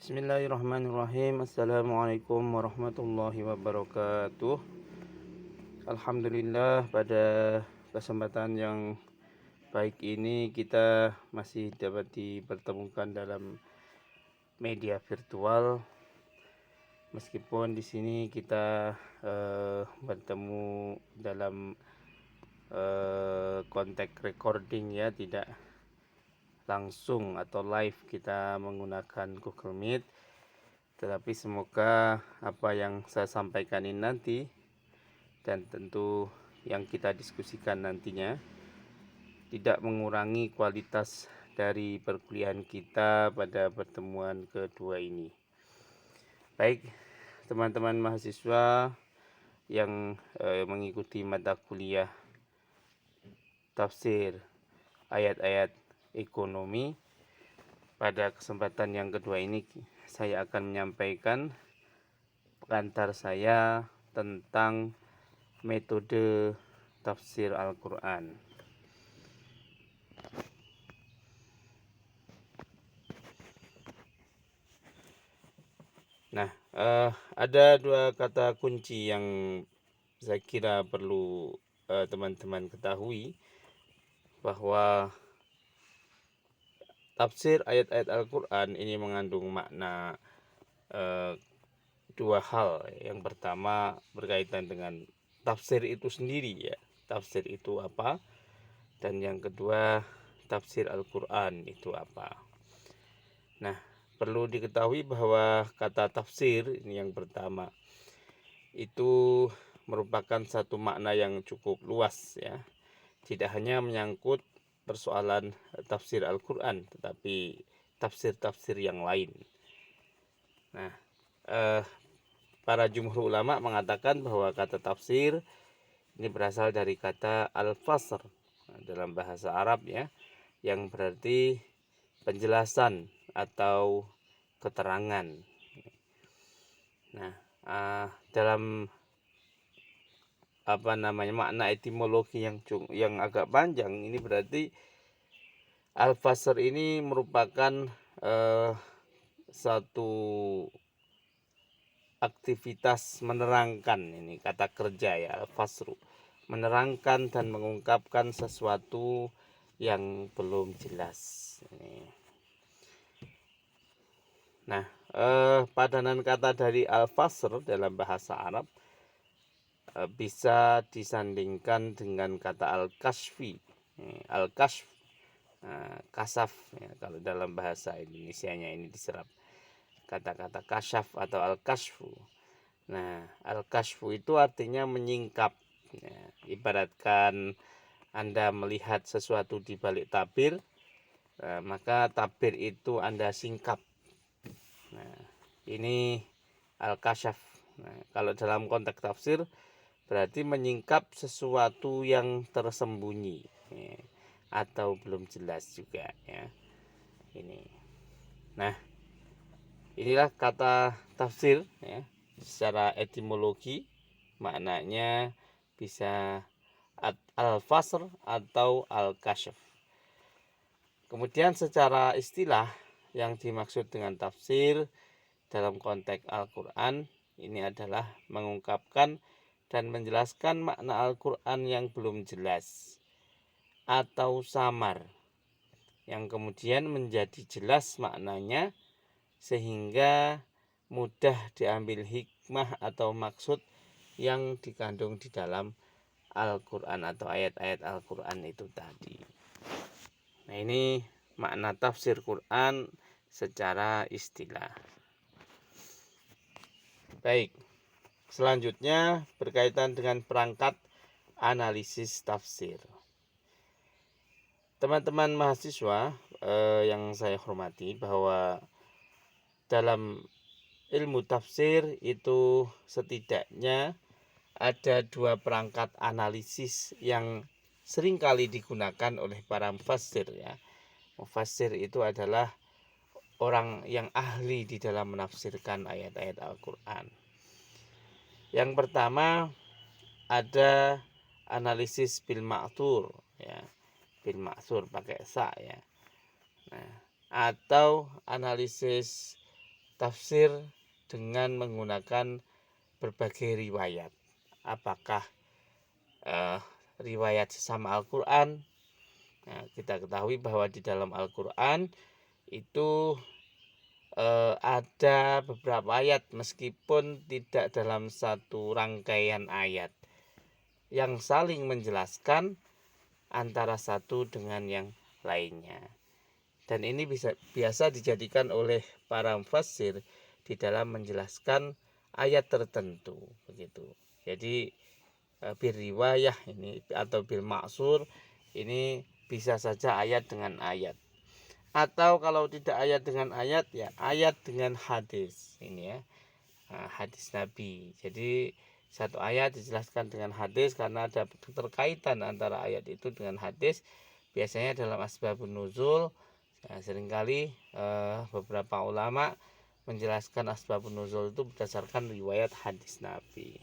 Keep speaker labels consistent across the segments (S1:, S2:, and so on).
S1: Bismillahirrahmanirrahim. Assalamualaikum warahmatullahi wabarakatuh. Alhamdulillah, pada kesempatan yang baik ini kita masih dapat dipertemukan dalam media virtual. Meskipun di sini kita bertemu dalam konteks recording ya, tidak langsung atau live kita menggunakan Google Meet. Tetapi semoga apa yang saya sampaikan ini nanti dan tentu yang kita diskusikan nantinya tidak mengurangi kualitas dari perkuliahan kita pada pertemuan kedua ini. Baik, teman-teman mahasiswa yang mengikuti mata kuliah tafsir ayat-ayat ekonomi, pada kesempatan yang kedua ini saya akan menyampaikan pengantar saya tentang metode tafsir Al-Quran. Nah, ada dua kata kunci yang saya kira perlu teman-teman ketahui, bahwa tafsir ayat-ayat Al-Quran ini mengandung makna dua hal. Yang pertama berkaitan dengan tafsir itu sendiri ya, tafsir itu apa, dan yang kedua tafsir Al-Quran itu apa. Nah, perlu diketahui bahwa kata tafsir ini yang pertama itu merupakan satu makna yang cukup luas ya, tidak hanya menyangkut persoalan tafsir Al-Quran, tetapi tafsir-tafsir yang lain. Nah, para jumhur ulama mengatakan bahwa kata tafsir ini berasal dari kata al-fasr dalam bahasa Arab ya, yang berarti penjelasan atau keterangan. Nah, dalam makna etimologi yang agak panjang ini, berarti al-fasr ini merupakan satu aktivitas menerangkan, ini kata kerja ya, al-fasru, menerangkan dan mengungkapkan sesuatu yang belum jelas. Nah, padanan kata dari al-fasr dalam bahasa Arab bisa disandingkan dengan kata al-kashfi. Al-kashf, kasaf ya, kalau dalam bahasa Indonesianya ini diserap kata-kata kasyaf atau al-kashfu. Nah, al-kashfu itu artinya menyingkap ya. Ibaratkan Anda melihat sesuatu di balik tabir, maka tabir itu Anda singkap. Nah, ini al-kasyaf. Nah, kalau dalam konteks tafsir berarti menyingkap sesuatu yang tersembunyi ya, atau belum jelas juga ya. Ini. Nah, inilah kata tafsir ya. Secara etimologi maknanya bisa al-fasr atau al-kasyaf. Kemudian secara istilah yang dimaksud dengan tafsir dalam konteks Al-Quran ini adalah mengungkapkan dan menjelaskan makna Al-Quran yang belum jelas atau samar, yang kemudian menjadi jelas maknanya sehingga mudah diambil hikmah atau maksud yang dikandung di dalam Al-Quran atau ayat-ayat Al-Quran itu tadi. Nah, ini makna tafsir Quran secara istilah. Baik, selanjutnya berkaitan dengan perangkat analisis tafsir. Teman-teman mahasiswa yang saya hormati, bahwa dalam ilmu tafsir itu setidaknya ada dua perangkat analisis yang seringkali digunakan oleh para mufassir ya. Mufassir itu adalah orang yang ahli di dalam menafsirkan ayat-ayat Al-Quran. Yang pertama ada analisis bil ma'thur ya, bil ma'thur pakai sa ya. Nah, atau analisis tafsir dengan menggunakan berbagai riwayat. Apakah riwayat sesama Al-Quran? Nah, kita ketahui bahwa di dalam Al-Quran itu ada beberapa ayat meskipun tidak dalam satu rangkaian ayat yang saling menjelaskan antara satu dengan yang lainnya. Dan ini biasa dijadikan oleh para mufassir di dalam menjelaskan ayat tertentu begitu. Jadi bil riwayah ini atau bil maksur ini bisa saja ayat dengan ayat. Atau kalau tidak ayat dengan ayat, ya ayat dengan hadis ini ya, hadis Nabi. Jadi satu ayat dijelaskan dengan hadis karena ada keterkaitan antara ayat itu dengan hadis. Biasanya dalam asbabun nuzul, seringkali beberapa ulama menjelaskan asbabun nuzul itu berdasarkan riwayat hadis Nabi.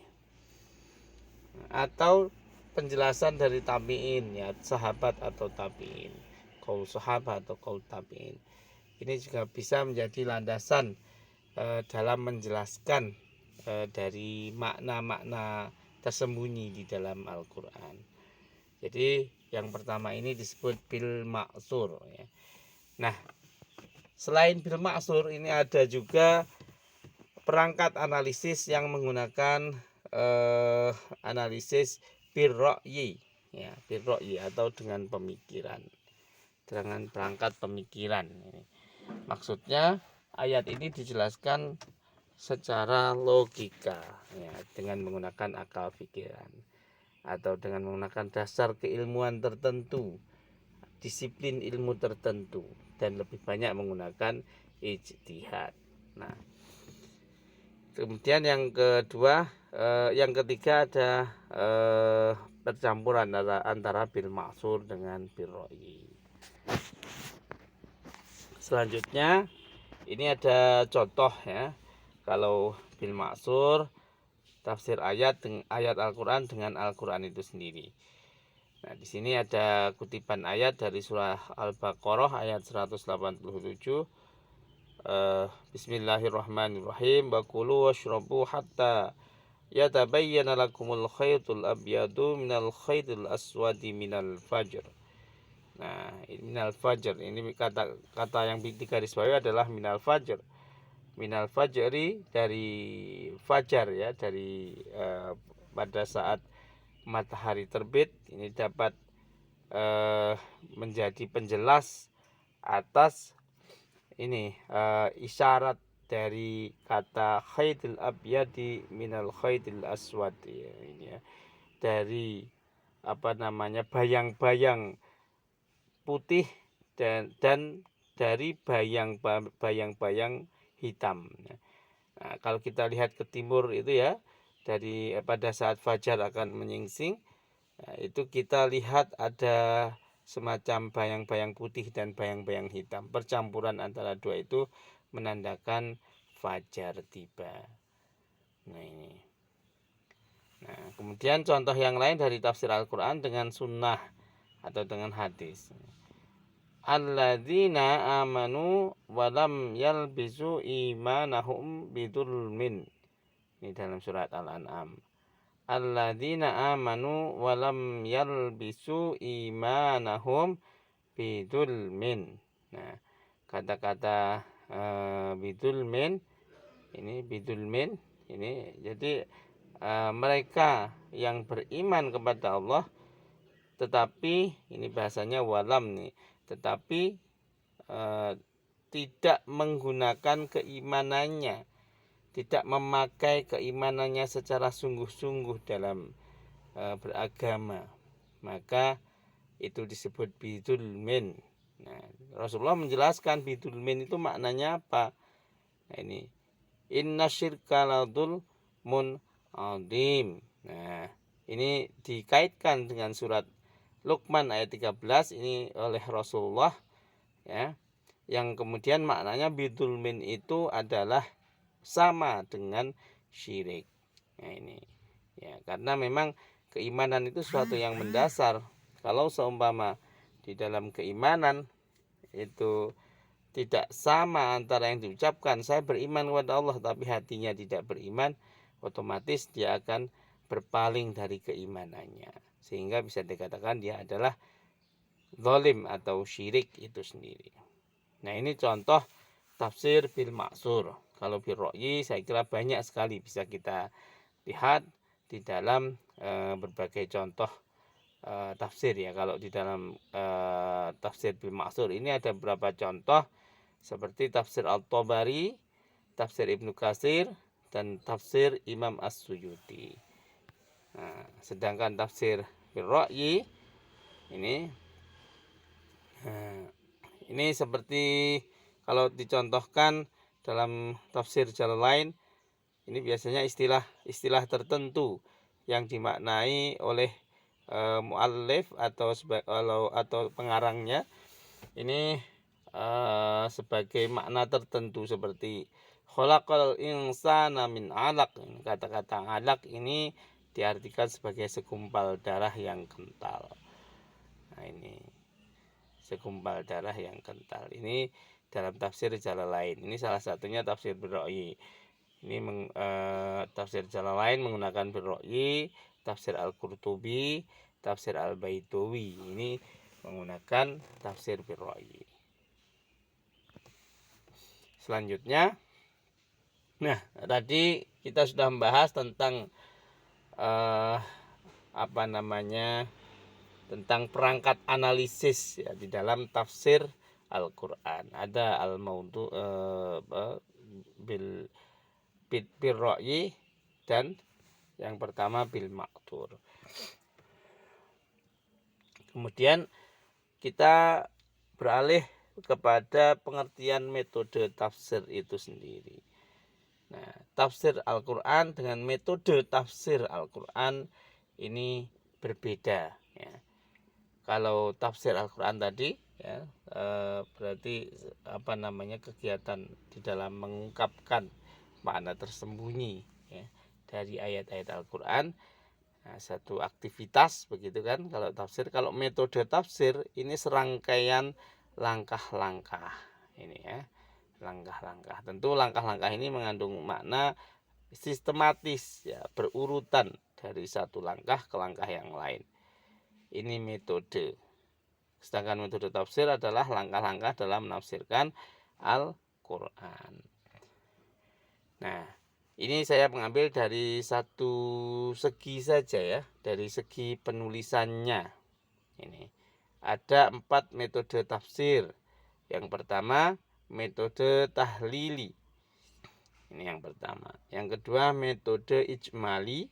S1: Atau penjelasan dari tabi'in, ya sahabat atau tabi'in, qaul sahabat atau qaul tabi'in. Ini juga bisa menjadi landasan dalam menjelaskan dari makna-makna tersembunyi di dalam Al-Quran. Jadi yang pertama ini disebut bil maksur ya. Nah, selain bil maksur ini ada juga perangkat analisis yang menggunakan analisis bil ra'yi ya, bil ra'yi atau dengan pemikiran, dengan perangkat pemikiran. Maksudnya ayat ini dijelaskan secara logika ya, dengan menggunakan akal pikiran atau dengan menggunakan dasar keilmuan tertentu, disiplin ilmu tertentu, dan lebih banyak menggunakan ijtihad. Nah, kemudian yang kedua, yang ketiga ada percampuran antara bil maksur dengan bil ra'yi. Selanjutnya ini ada contoh ya. Kalau bil maksur tafsir ayat Al-Qur'an dengan Al-Qur'an itu sendiri. Nah, di sini ada kutipan ayat dari surah Al-Baqarah ayat 187. Bismillahirrahmanirrahim. Wa kulu washrabu hatta yatabayyana lakumul khaytul abyadu minal khaytil aswadi minal fajr. Nah, minal fajr ini kata yang digarisbawahi adalah minal fajr. Minal fajri dari fajar ya, dari pada saat matahari terbit ini dapat menjadi penjelas atas ini isyarat dari kata khaytil abyadi minal khaytil aswad ya, ini ya, dari bayang-bayang putih dan dari bayang-bayang hitam. Nah, kalau kita lihat ke timur itu ya, dari pada saat fajar akan menyingsing, nah, itu kita lihat ada semacam bayang-bayang putih dan bayang-bayang hitam. Percampuran antara dua itu menandakan fajar tiba. Nah, ini. Nah, kemudian contoh yang lain dari tafsir Al-Quran dengan sunnah atau dengan hadis. Alladzina amanu walam yalbisu imanahum bidulmin. Ini dalam surat Al-An'am. Alladzina amanu walam yalbisu imanahum bidulmin. Nah, kata-kata bidulmin ini jadi mereka yang beriman kepada Allah, tetapi ini bahasanya walam nih, tetapi tidak menggunakan keimanannya, tidak memakai keimanannya secara sungguh-sungguh dalam beragama, maka itu disebut bidulmin. Nah, Rasulullah menjelaskan bidulmin itu maknanya apa. Nah, ini inna syirka ladul mun adim. Nah, ini dikaitkan dengan surat Luqman ayat 13 ini oleh Rasulullah ya, yang kemudian maknanya bidulmin itu adalah sama dengan syirik. Nah, ini ya, karena memang keimanan itu suatu yang mendasar. Kalau seumpama di dalam keimanan itu tidak sama antara yang diucapkan saya beriman kepada Allah tapi hatinya tidak beriman, otomatis dia akan berpaling dari keimanannya, sehingga bisa dikatakan dia adalah zalim atau syirik itu sendiri. Nah, ini contoh tafsir bil maksur. Kalau bil ra'yi saya kira banyak sekali bisa kita lihat di dalam berbagai contoh tafsir ya. Kalau di dalam tafsir bil maksur ini ada beberapa contoh seperti tafsir Al-Tabari, tafsir Ibnu Katsir, dan tafsir Imam As-Suyuti. Nah, sedangkan tafsir bil ra'yi ini seperti kalau dicontohkan dalam tafsir Jalalain, ini biasanya istilah tertentu yang dimaknai oleh muallif atau pengarangnya ini sebagai makna tertentu, seperti khalaqal insana min 'alaq. Kata-kata 'alaq ini diartikan sebagai segumpal darah yang kental. Nah, ini segumpal darah yang kental. Ini dalam tafsir Jalalain. Ini salah satunya tafsir Birra'yi. Ini tafsir Jalalain menggunakan Birra'yi, tafsir Al-Qurtubi, tafsir Al-Baitawi. Ini menggunakan tafsir Birra'yi. Selanjutnya, nah tadi kita sudah membahas tentang tentang perangkat analisis ya di dalam tafsir Al-Qur'an. Ada al-maudu bil ra'yi dan yang pertama bil maqtur. Kemudian kita beralih kepada pengertian metode tafsir itu sendiri. Nah, tafsir Al-Qur'an dengan metode tafsir Al-Qur'an ini berbeda ya. Kalau tafsir Al-Qur'an tadi ya berarti kegiatan di dalam mengungkapkan makna tersembunyi ya, dari ayat-ayat Al-Qur'an. Nah, satu aktivitas begitu kan kalau tafsir. Kalau metode tafsir ini serangkaian langkah-langkah ini ya, langkah-langkah. Tentu langkah-langkah ini mengandung makna sistematis ya, berurutan dari satu langkah ke langkah yang lain. Ini metode. Sedangkan metode tafsir adalah langkah-langkah dalam menafsirkan Al-Qur'an. Nah, ini saya mengambil dari satu segi saja ya, dari segi penulisannya. Ini ada 4 metode tafsir. Yang pertama metode tahlili. Ini yang pertama. Yang kedua metode ijmali.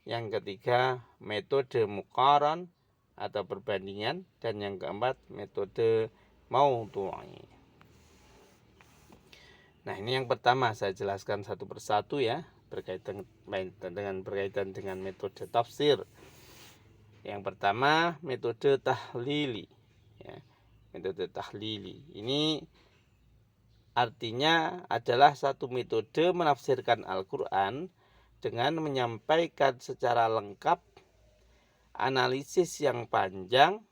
S1: Yang ketiga metode muqaran atau perbandingan, dan yang keempat metode maudhu'i. Nah, ini yang pertama saya jelaskan satu persatu ya, berkaitan dengan metode tafsir. Yang pertama metode tahlili ya. Metode tahlili ini artinya adalah satu metode menafsirkan Al-Qur'an dengan menyampaikan secara lengkap analisis yang panjang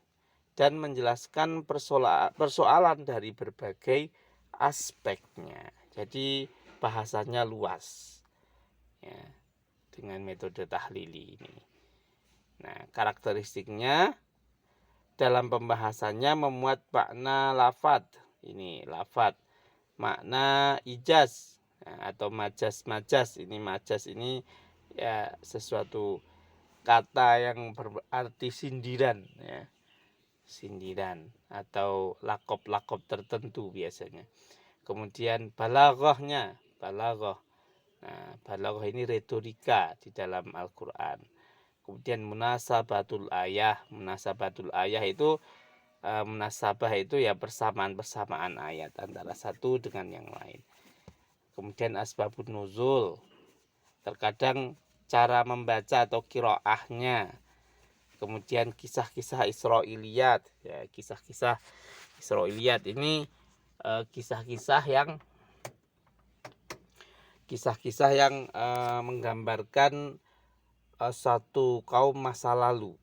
S1: dan menjelaskan persoalan dari berbagai aspeknya. Jadi bahasanya luas ya, dengan metode tahlili ini. Nah, karakteristiknya dalam pembahasannya memuat makna lafadz. Ini lafadz, makna ijaz atau majas. Ini majas ini ya sesuatu kata yang berarti sindiran ya. Sindiran atau lakop-lakop tertentu biasanya. Kemudian balaghahnya, balaghah. Nah, balaghah ini retorika di dalam Al-Qur'an. Kemudian munasabatul ayah itu munasabah itu ya persamaan ayat antara satu dengan yang lain. Kemudian asbabun nuzul, terkadang cara membaca atau qiraahnya. Kemudian kisah-kisah Israiliyat ya, kisah-kisah Israiliyat ini kisah-kisah yang menggambarkan satu kaum masa lalu.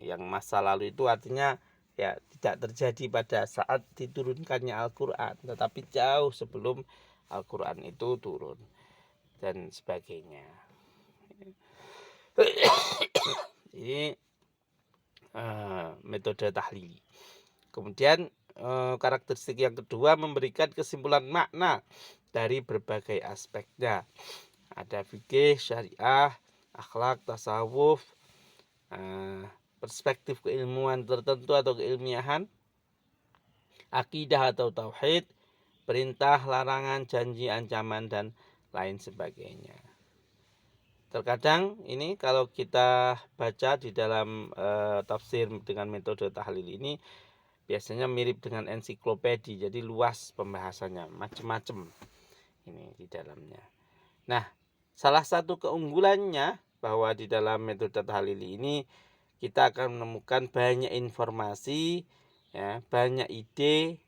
S1: Yang masa lalu itu artinya ya tidak terjadi pada saat diturunkannya Al-Quran, tetapi jauh sebelum Al-Quran itu turun dan sebagainya. Ini metode tahlili. Kemudian karakteristik yang kedua, memberikan kesimpulan makna dari berbagai aspeknya. Ada fikih, syariah, akhlak, tasawuf, perspektif keilmuan tertentu atau keilmiahan, akidah atau tauhid, perintah, larangan, janji, ancaman, dan lain sebagainya. Terkadang ini kalau kita baca di dalam tafsir dengan metode tahlil ini biasanya mirip dengan ensiklopedi, jadi luas pembahasannya, macam-macam ini di dalamnya. Nah, salah satu keunggulannya bahwa di dalam metode tahlil ini kita akan menemukan banyak informasi, ya, banyak ide,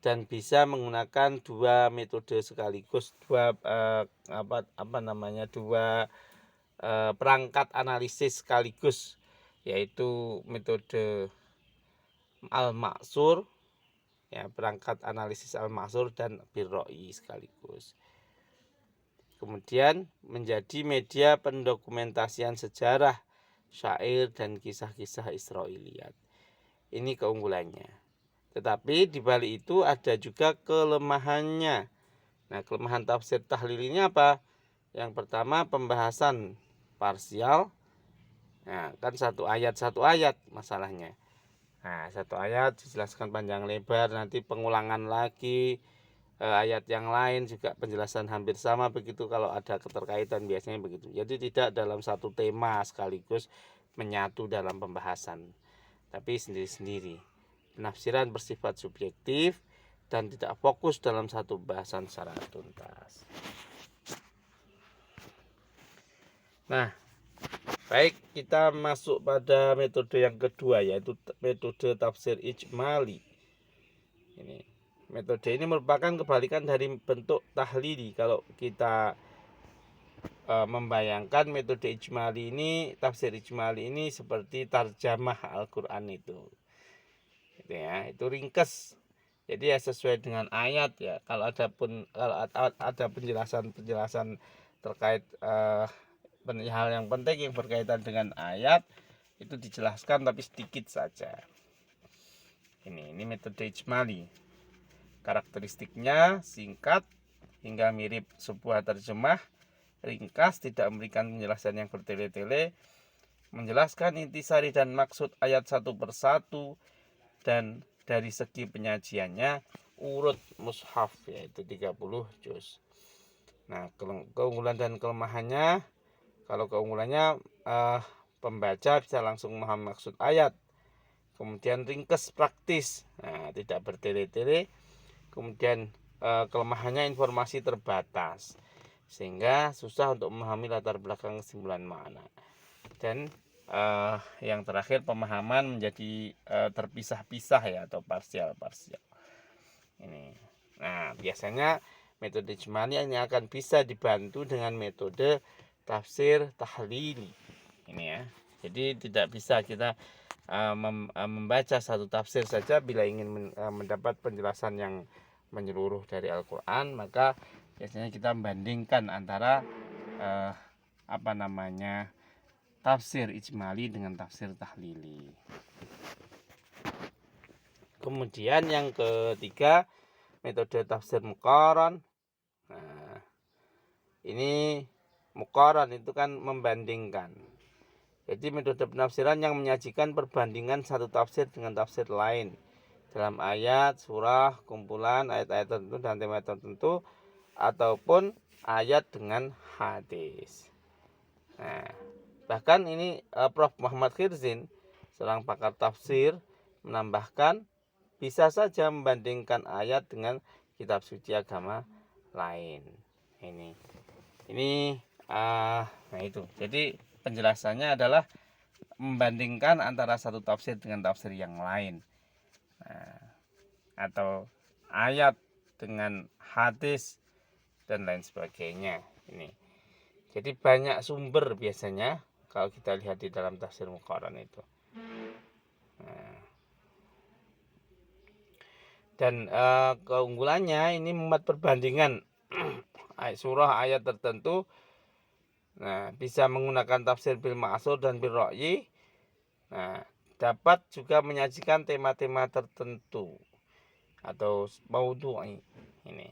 S1: dan bisa menggunakan dua metode sekaligus, dua perangkat analisis sekaligus, yaitu metode Al-Ma'sur, ya, perangkat analisis Al-Ma'sur dan Bir-Ra'yi sekaligus. Kemudian menjadi media pendokumentasian sejarah, syair, dan kisah-kisah Israiliyat. Ini keunggulannya. Tetapi di balik itu ada juga kelemahannya. Nah, kelemahan tafsir tahlil ini apa? Yang pertama, pembahasan parsial. Nah, kan satu ayat masalahnya. Nah, satu ayat dijelaskan panjang lebar, nanti pengulangan lagi, ayat yang lain juga penjelasan hampir sama begitu, kalau ada keterkaitan biasanya begitu. Jadi tidak dalam satu tema sekaligus menyatu dalam pembahasan, tapi sendiri-sendiri. Penafsiran bersifat subjektif dan tidak fokus dalam satu bahasan secara tuntas. Nah, baik, kita masuk pada metode yang kedua, yaitu metode tafsir ijmali. Ini metode ini merupakan kebalikan dari bentuk tahlili. Kalau kita membayangkan metode ijmali ini, tafsir ijmali ini seperti tarjamah Al-Quran itu. Gitu ya, itu ringkas. Jadi ya sesuai dengan ayat ya. Kalau ada penjelasan terkait hal yang penting yang berkaitan dengan ayat, itu dijelaskan tapi sedikit saja. Ini metode ijmali. Karakteristiknya singkat hingga mirip sebuah terjemah, ringkas, tidak memberikan penjelasan yang bertele-tele, menjelaskan intisari dan maksud ayat satu persatu, dan dari segi penyajiannya urut mushaf, yaitu 30 juz. Nah, keunggulan dan kelemahannya, kalau keunggulannya pembaca bisa langsung memahami maksud ayat. Kemudian ringkas, praktis, nah, tidak bertele-tele. Kemudian kelemahannya informasi terbatas, sehingga susah untuk memahami latar belakang kesimpulan makna. Dan yang terakhir, pemahaman menjadi terpisah-pisah ya, atau parsial. Ini. Nah, biasanya metode ijmali ini akan bisa dibantu dengan metode tafsir tahlili. Ini ya. Jadi tidak bisa kita membaca satu tafsir saja. Bila ingin mendapat penjelasan yang menyeluruh dari Al-Quran, maka biasanya kita membandingkan antara tafsir ijmali dengan tafsir tahlili. Kemudian yang ketiga, metode tafsir muqaran. Nah, ini muqaran itu kan membandingkan. Jadi metode penafsiran yang menyajikan perbandingan satu tafsir dengan tafsir lain dalam ayat, surah, kumpulan ayat-ayat tertentu dan tema tertentu, ataupun ayat dengan hadis. Nah, bahkan ini Prof. Muhammad Khirzin, seorang pakar tafsir, menambahkan bisa saja membandingkan ayat dengan kitab suci agama lain. Nah itu. Jadi penjelasannya adalah membandingkan antara satu tafsir dengan tafsir yang lain. Atau ayat dengan hadis dan lain sebagainya. Ini. Jadi banyak sumber biasanya kalau kita lihat di dalam tafsir muqaran itu. Nah, dan keunggulannya ini membuat perbandingan surah ayat tertentu. Nah, bisa menggunakan tafsir bil ma'sur dan bil ra'yi. Nah, dapat juga menyajikan tema-tema tertentu atau maudhu'i ini.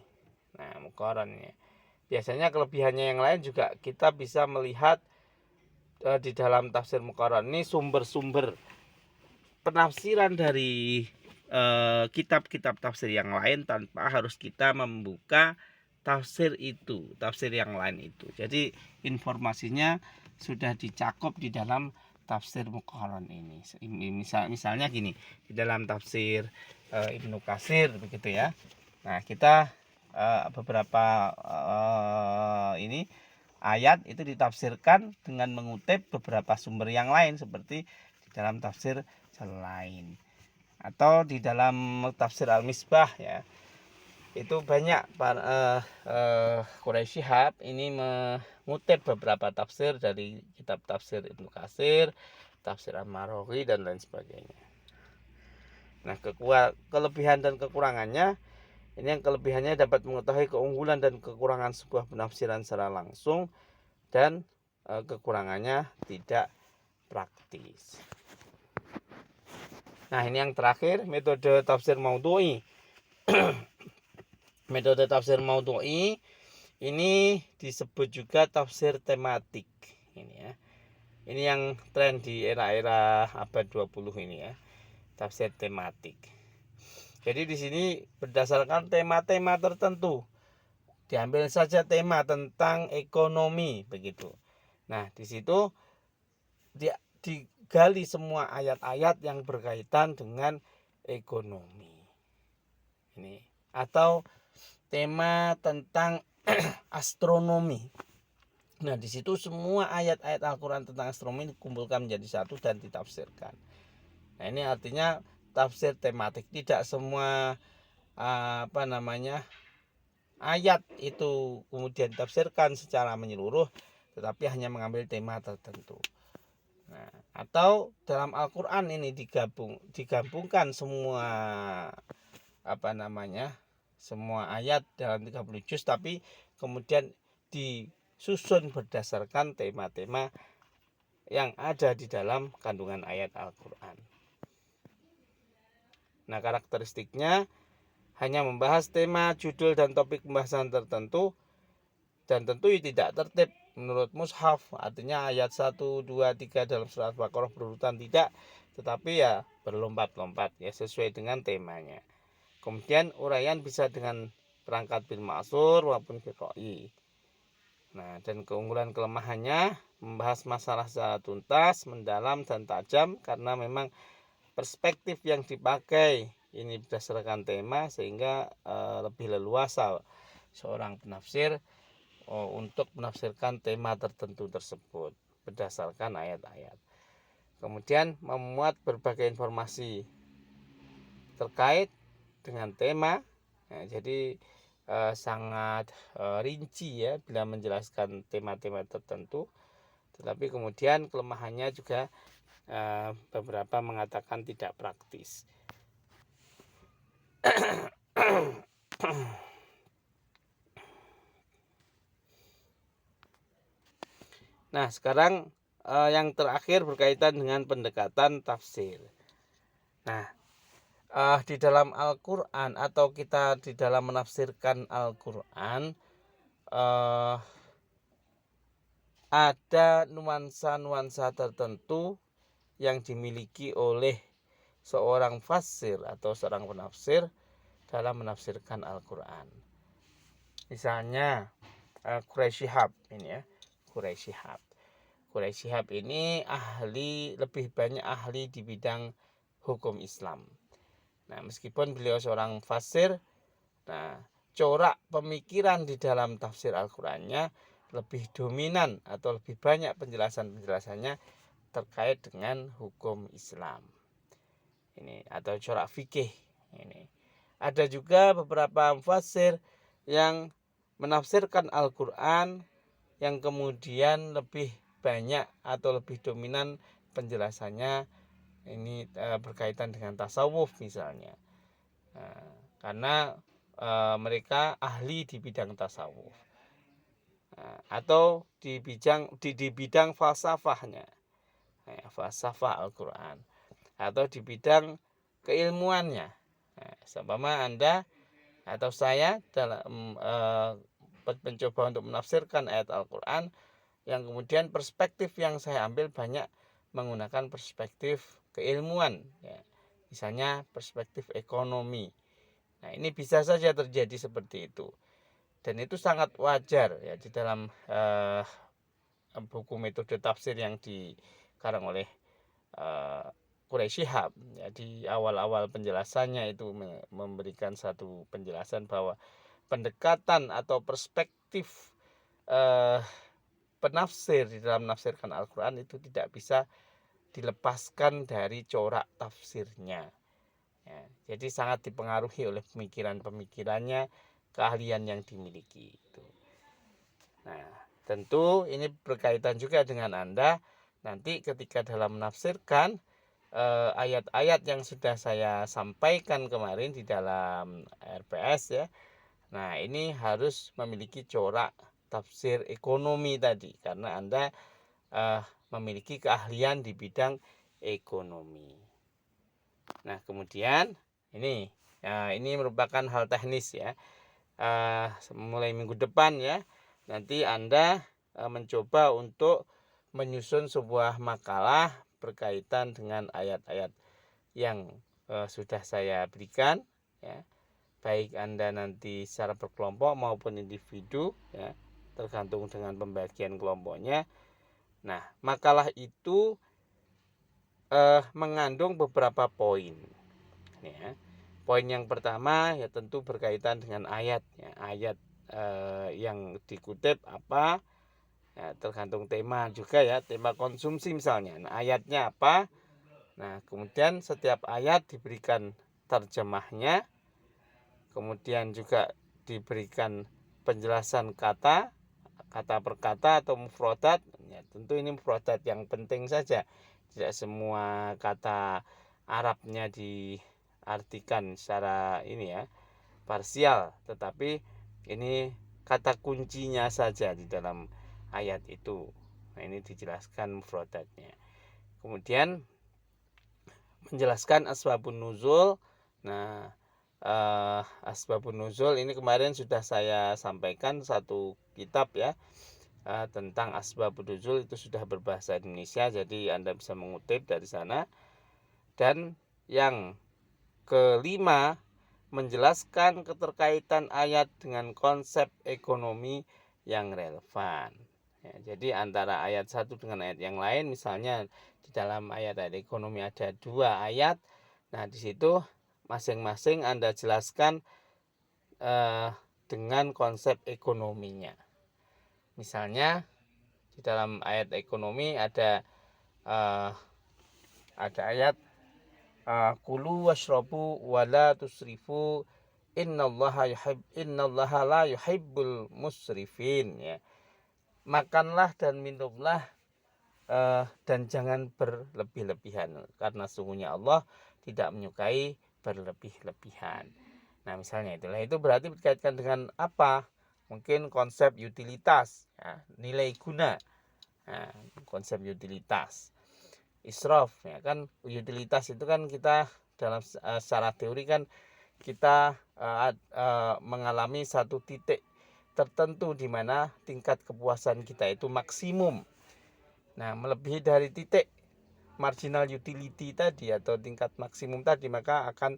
S1: Nah, muqaran ini. Biasanya kelebihannya yang lain juga kita bisa melihat di dalam tafsir muqaran ini sumber-sumber penafsiran dari kitab-kitab tafsir yang lain tanpa harus kita membuka tafsir yang lain itu. Jadi informasinya sudah dicakup di dalam tafsir muqaran ini. Misalnya gini, di dalam tafsir Ibnu Katsir begitu ya. Nah, kita beberapa ini ayat itu ditafsirkan dengan mengutip beberapa sumber yang lain seperti di dalam tafsir lain atau di dalam tafsir Al-Misbah ya. Itu banyak para Quraisy Shihab ini mengutip beberapa tafsir dari kitab tafsir Ibnu Katsir, tafsir Al-Maraghi dan lain sebagainya. Nah, kelebihan dan kekurangannya, ini yang kelebihannya dapat mengetahui keunggulan dan kekurangan sebuah penafsiran secara langsung, dan kekurangannya tidak praktis. Nah, ini yang terakhir, metode tafsir maudhu'i. Metode tafsir maudhu'i ini disebut juga tafsir tematik. Ini ya. Ini yang tren di era-era abad 20 ini ya. Tafsir tematik. Jadi di sini berdasarkan tema-tema tertentu. Diambil saja tema tentang ekonomi begitu. Nah, di situ digali semua ayat-ayat yang berkaitan dengan ekonomi. Ini atau tema tentang astronomi. Nah, di situ semua ayat-ayat Al-Qur'an tentang astronomi dikumpulkan menjadi satu dan ditafsirkan. Nah, ini artinya tafsir tematik. Tidak semua ayat itu kemudian ditafsirkan secara menyeluruh, tetapi hanya mengambil tema tertentu. Nah, atau dalam Al-Qur'an ini digabungkan semua semua ayat dalam 30 juz, tapi kemudian disusun berdasarkan tema-tema yang ada di dalam kandungan ayat Al-Qur'an. Nah, karakteristiknya hanya membahas tema, judul, dan topik pembahasan tertentu, dan tentu tidak tertib menurut mushaf, artinya ayat 1, 2, 3 dalam surat Al-Baqarah berurutan tidak, tetapi ya berlompat-lompat ya sesuai dengan temanya. Kemudian uraian bisa dengan perangkat bil ma'sur maupun bil ra'yi. Nah, dan keunggulan kelemahannya membahas masalah secara tuntas, mendalam dan tajam karena memang perspektif yang dipakai ini berdasarkan tema, sehingga lebih leluasa seorang penafsir untuk menafsirkan tema tertentu tersebut berdasarkan ayat-ayat. Kemudian memuat berbagai informasi terkait dengan tema. Nah, jadi sangat rinci ya bila menjelaskan tema-tema tertentu. Tetapi kemudian kelemahannya juga beberapa mengatakan tidak praktis. Nah, sekarang yang terakhir berkaitan dengan pendekatan tafsir. Nah, di dalam Al-Qur'an atau kita di dalam menafsirkan Al-Qur'an ada nuansa-nuansa tertentu yang dimiliki oleh seorang fasir atau seorang penafsir dalam menafsirkan Al-Qur'an. Misalnya Quraisy Shihab ini ya. Quraisy Shihab ini lebih banyak ahli di bidang hukum Islam. Nah, meskipun beliau seorang fasir, nah corak pemikiran di dalam tafsir Al-Qur'annya lebih dominan atau lebih banyak penjelasannya terkait dengan hukum Islam. Ini atau corak fikih ini. Ada juga beberapa mufassir yang menafsirkan Al-Qur'an yang kemudian lebih banyak atau lebih dominan penjelasannya ini berkaitan dengan tasawuf misalnya. Karena mereka ahli di bidang tasawuf. Atau di bidang falsafahnya, falsafah Al-Quran, atau di bidang keilmuannya. Seumpama Anda atau saya dalam mencoba untuk menafsirkan ayat Al-Quran, yang kemudian perspektif yang saya ambil banyak menggunakan perspektif keilmuan, ya. Misalnya perspektif ekonomi. Nah, ini bisa saja terjadi seperti itu, dan itu sangat wajar ya di dalam buku metode tafsir yang dikarang oleh Quraisy Shihab. Ya, di awal-awal penjelasannya itu memberikan satu penjelasan bahwa pendekatan atau perspektif penafsir di dalam menafsirkan Al-Quran itu tidak bisa dilepaskan dari corak tafsirnya. Ya, jadi sangat dipengaruhi oleh pemikiran-pemikirannya, keahlian yang dimiliki itu. Nah, tentu ini berkaitan juga dengan Anda nanti ketika dalam menafsirkan ayat-ayat yang sudah saya sampaikan kemarin di dalam RPS ya. Nah, ini harus memiliki corak tafsir ekonomi tadi, karena Anda memiliki keahlian di bidang ekonomi. Nah, kemudian ini merupakan hal teknis ya. Mulai minggu depan ya, nanti Anda mencoba untuk menyusun sebuah makalah berkaitan dengan ayat-ayat yang sudah saya berikan ya. Baik Anda nanti secara berkelompok maupun individu ya, tergantung dengan pembagian kelompoknya. Nah, makalah itu mengandung beberapa poin ya. Poin yang pertama ya tentu berkaitan dengan ayat ya. Ayat yang dikutip apa ya, tergantung tema juga ya, tema konsumsi misalnya. Nah, ayatnya apa? Nah, kemudian setiap ayat diberikan terjemahnya, kemudian juga diberikan penjelasan kata per kata atau mufradat. Ya, tentu ini mufradat yang penting saja. Tidak semua kata Arabnya diartikan secara ini ya, parsial, tetapi ini kata kuncinya saja di dalam ayat itu. Nah, ini dijelaskan mufradatnya. Kemudian menjelaskan asbabun nuzul. Nah, asbabun nuzul ini kemarin sudah saya sampaikan satu kitab ya, tentang asbabun nuzul, itu sudah berbahasa Indonesia, jadi Anda bisa mengutip dari sana. Dan yang kelima, menjelaskan keterkaitan ayat dengan konsep ekonomi yang relevan. Ya, jadi antara ayat satu dengan ayat yang lain, misalnya di dalam ayat-ayat ekonomi ada 2 ayat. Nah, di situ masing-masing Anda jelaskan dengan konsep ekonominya. Misalnya di dalam ayat ekonomi ada ayat kulu washrabu wala tusrifu innallaha la yuhibbul musrifin ya. Makanlah dan minumlah dan jangan berlebih-lebihan, karena sesungguhnya Allah tidak menyukai berlebih-lebihan. Nah, misalnya itulah, itu berarti berkaitan dengan apa? Mungkin konsep utilitas ya, nilai guna. Nah, konsep utilitas. Israf ya kan, utilitas itu kan kita dalam secara teori kan kita mengalami satu titik tertentu di mana tingkat kepuasan kita itu maksimum. Nah, melebihi dari titik marginal utility tadi atau tingkat maksimum tadi, maka akan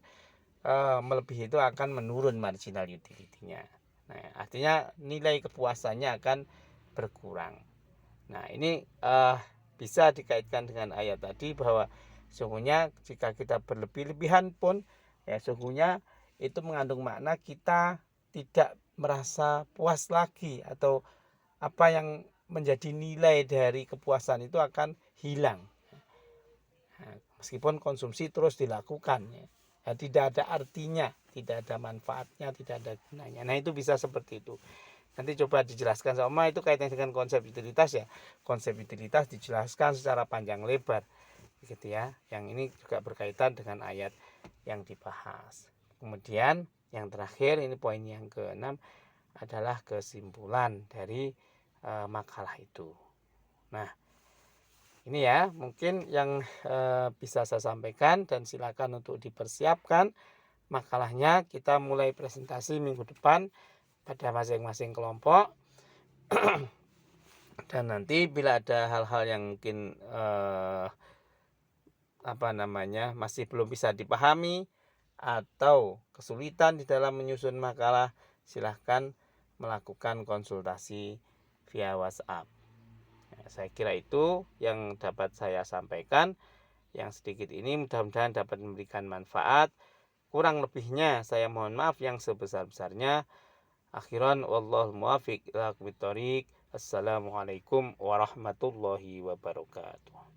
S1: melebihi itu akan menurun marginal utility-nya. Nah, artinya nilai kepuasannya akan berkurang. Nah, ini bisa dikaitkan dengan ayat tadi bahwa sesungguhnya jika kita berlebih-lebihan pun ya sesungguhnya itu mengandung makna kita tidak merasa puas lagi, atau apa yang menjadi nilai dari kepuasan itu akan hilang. Nah, meskipun konsumsi terus dilakukan ya, tidak ada artinya, tidak ada manfaatnya, tidak ada gunanya. Nah, itu bisa seperti itu. Nanti coba dijelaskan sama itu kaitannya dengan konsep utilitas ya. Konsep utilitas dijelaskan secara panjang lebar. begitu ya. Yang ini juga berkaitan dengan ayat yang dibahas. Kemudian yang terakhir, ini poin yang ke-6, adalah kesimpulan dari makalah itu. Nah, ini ya mungkin yang bisa saya sampaikan, dan silakan untuk dipersiapkan makalahnya. Kita mulai presentasi minggu depan pada masing-masing kelompok. Dan nanti bila ada hal-hal yang mungkin masih belum bisa dipahami atau kesulitan di dalam menyusun makalah, silahkan melakukan konsultasi via WhatsApp. Saya kira itu yang dapat saya sampaikan. Yang sedikit ini mudah-mudahan dapat memberikan manfaat. Kurang lebihnya saya mohon maaf yang sebesar-besarnya. Akhiran wallahul muwaffiq ila aqwamit thoriq. Assalamualaikum warahmatullahi wabarakatuh.